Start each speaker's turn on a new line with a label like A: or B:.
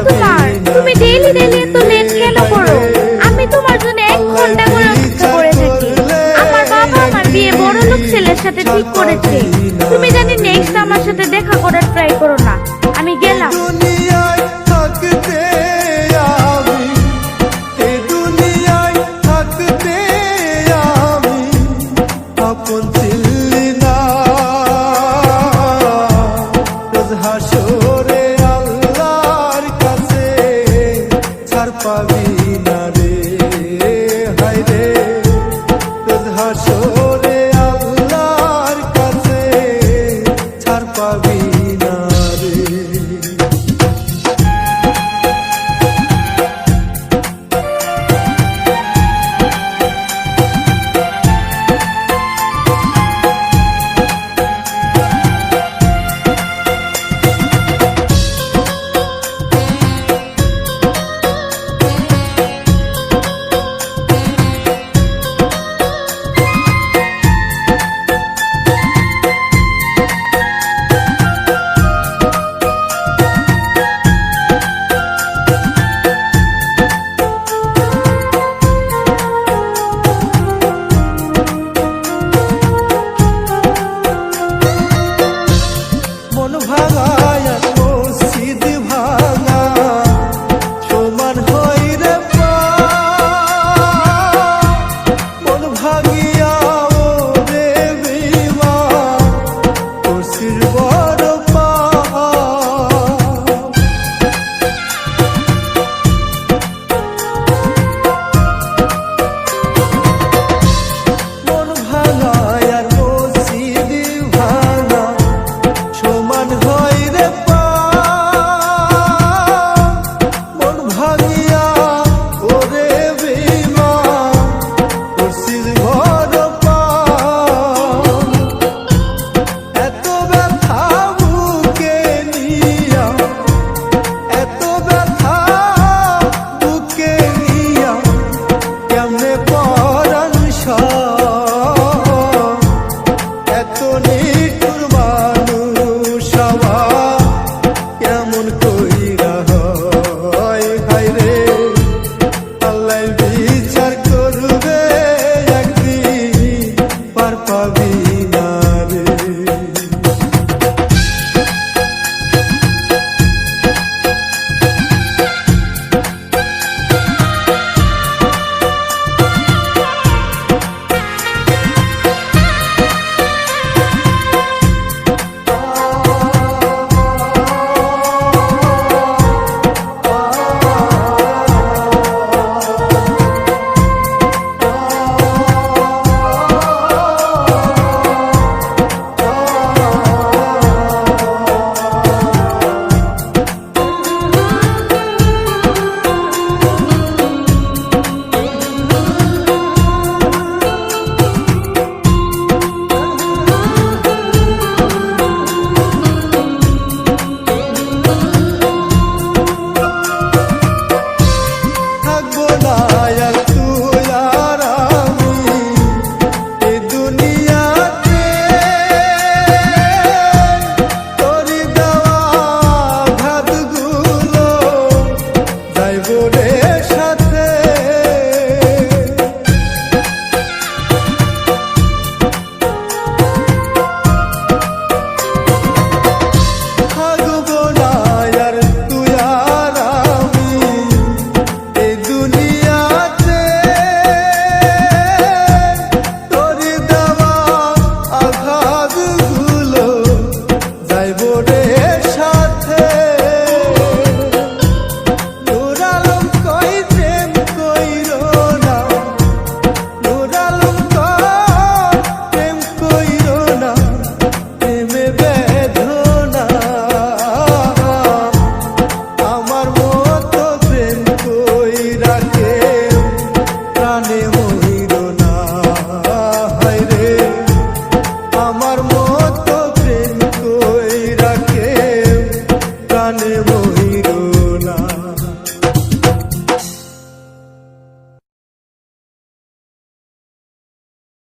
A: তোমার? তুমি daily daily এত লেট কেন করো? আমি তোমার জন্য 1 ঘন্টা করে অপেক্ষা করে থাকি। আমার বাবা আমার বিয়ে বড়লোক ছেলের সাথে ঠিক করেছে। তুমি জানি নেক্সট আমার সাথে দেখা করার ট্রাই করো না। আমি গেলাম।
B: দুনিয়ায় থাকতে আমি, এ দুনিয়ায় থাকতে আমি আপন ছিলি না। রোজ হাসরে আল্লাহর কাছে ছাড় পাবি না রে, হায় রে। রোজ হাসরে আল্লাহর কাছে ছাড় পাবি না রে। মন ভাঙায় মসজিদ ভাঙা সমান হয় রে পা। মন ভাঙিয়া ওরে বেঈমান করছিস বড় পাপ। মন ভাঙায় মসজিদ ভাঙা সমান হয় রে পাপ। মন ভাঙিয়া ওরে বেঈমান করছিস বড় পাপ। এত ব্যথা বুকে নিয়া, এত ব্যথা বুকে নিয়া কেমনে পরাণ সয়। এত নিঠুর মানুষ হওয়া কেমন কই